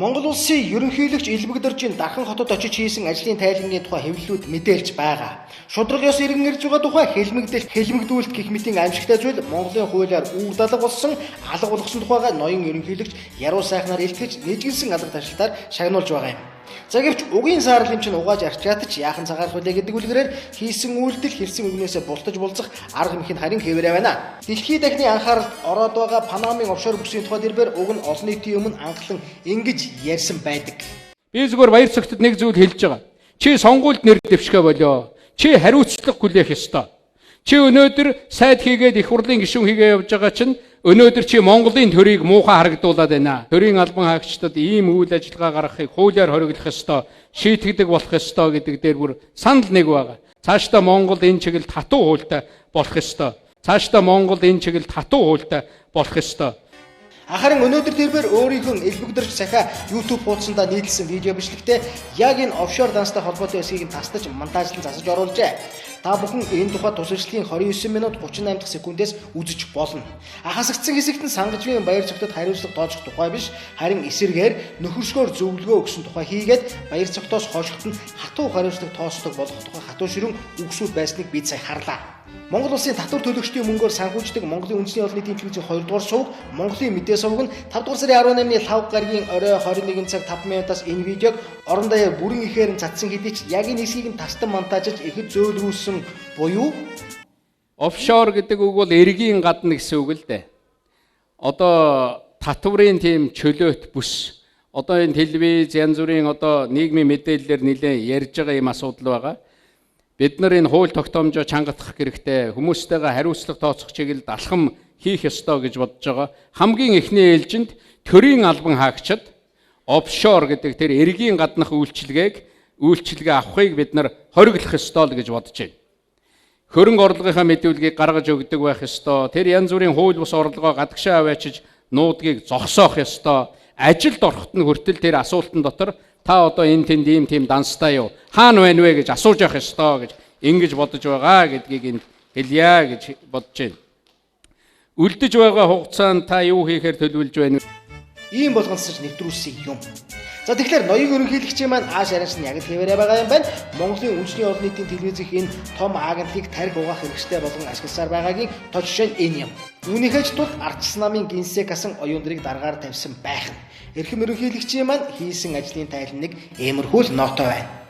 Монгол улсын ерөнхийлөгч Элбэг дархан хотод очиж хийсэн ажлын тайлангийн тухай хэвлэлүүд мэдээлж байгаа. Шудраг ёс иргэн ирж байгаа тухай хэлмэгдүүлэлт гэх мэтийн аимшигтай зүйл Монголын хуулиар үүрэг далга болсон алга болгосон тухайга ноён ерөнхийлөгч Яруу сайхнаар илтгэж нэжгэлсэн алга ташлалтаар шагнуулж байгаа юм. За гэвч угийн саарлын чинь угааж арчаадч яахан цагаарах үлээ гэдэг үлгэрээр хийсэн үйлдэл хэрсэн үгнээсээ бултаж булзах арга хэмхийн харин хэвээрээ байна. Дэлхийн дахны анхааралд ороод байгаа Панамын офшор бүсийн тухай дэрбээр уг нь олон нийтийн өмнө анхлан ингэж ярьсан байдаг. Би зүгээр баяр цогтод нэг зүйл хэлж байгаа. Чи сонгуульд нэр дэвшгэ болоо. Чи хариуцлага хүлээх ёстой. Чи өнөөдөр сайд хийгээд их хурлын гишүүн хийгээ явж байгаа чинь өнөөдөр чи Монголын төрийг муухай харагдуулаад байна. Төрийн албан хаагчдад ийм үйл ажиллагаа гаргахыг хуулиар хориглох ёстой, шийтгэдэг болох ёстой гэдэг дээр бүр санал нэг байгаа. Цаашдаа Монгол энэ чиглэлд хатуу хуультай болох ёстой. Цаашдаа Монгол энэ чиглэлд хатуу хуультай болох ёстой. Харин өнөөдөр тэрээр өөрийнхөө элбэгдэрч сахиа YouTube хуудсандаа нийлсэн видео бичлэгтээ яг энэ офшор данстай холбоотой эсхийг тастаж монтажлан засаж оруулжээ. Та бүхэн энэ тухай тусалчлалын 29 минут 38 дахь секундээс үзэж болно. Хасагдсан хэсэгт нь сангажмын баяр цогтод хариуцлага тоожох тухай биш, харин эсэргээр нөхөршгөөр зөвлөгөө өгсөн тухай хийгээд баяр цогтоос хойшоход нь хатуу хариуцлага тоосдог болох тухай хатуу ширүүн үгсүүд байсныг бид сая харлаа. Монгол улсын татвар төлөгчдийн мөнгөөр санхүүждэг Монголын үндэсний олонний тэмцээний 2 дугаар сувг Монголын мэдээ сувг нь 5 дугаар сарын 18-ны 5 гаригийн орой 21 цаг 5 минутаас энэ видеог орон даяар бүрэн ихээр нь цацсан хэдий ч яг энэ хэсгийг нь тастан монтажиж ихэд зөөлрүүлсэн буюу офшор гэдэг үг бол эргийн гадна гэсэн үг л дээ. Одоо татварын тийм чөлөөт бүс. Одоо энэ телевиз янз бүрийн одоо нийгмийн мэдээллээр нэлээд ярьж байгаа юм асуудал байгаа. Бид нар энэ хууль тогтоомжоо чангатгах хэрэгтэй, хүмүүстэйгээ хариуцлага тооцох чиглэлд алхам хийх ёстой гэж бодож байгаа. Хамгийн эхний ээлжинд төрийн албан хаагчид офшор гэдэг тэр эргийн гаднах үйлчилгээ авахыг бид нар хориглох ёстой л гэж бодож байна. Хөрөнгө орлогынхаа мэдүүлгийг гаргаж өгдөг байх ёстой. Тэр янз бүрийн хууль бус орлогоо гадагшаа аваачиж нуудгийг зогсоох ёстой. Ажилд ороход нь хүртэл тэр асуултан дотор та одоо энэ тэнд ийм тийм данстай юу? Хаана байна вэ гэж асууж явах ёстой гэж ингэж бодож байгаа гэдгийг энд хэлье гэж бодож байна. Үлдэж байгаа хугацаанд та юу хийхээр төлөвлөж байна? Ийм болгонсож нэвтрүүлсэн юм. За тэгэхээр ноён ерөнхийлөгчийн маань ааш аранч нь яг л хэвээрээ байгаа юм байна. Монголын үндэсний олон нийтийн телевизийн энэ том агентлагийг тарих угаах хэрэгтэй болгон ашигласаар байгаагийн тод жишээ нь энэ юм. Үүнийхээ ч тулд ардчилсан намын гинсээ гасан оюун дэрийг дараагаар тавьсан байх. Эрхэм ерөнхийлөгчийн маань хийсэн ажлын тайлан нэг иймэрхүү л нотой байна.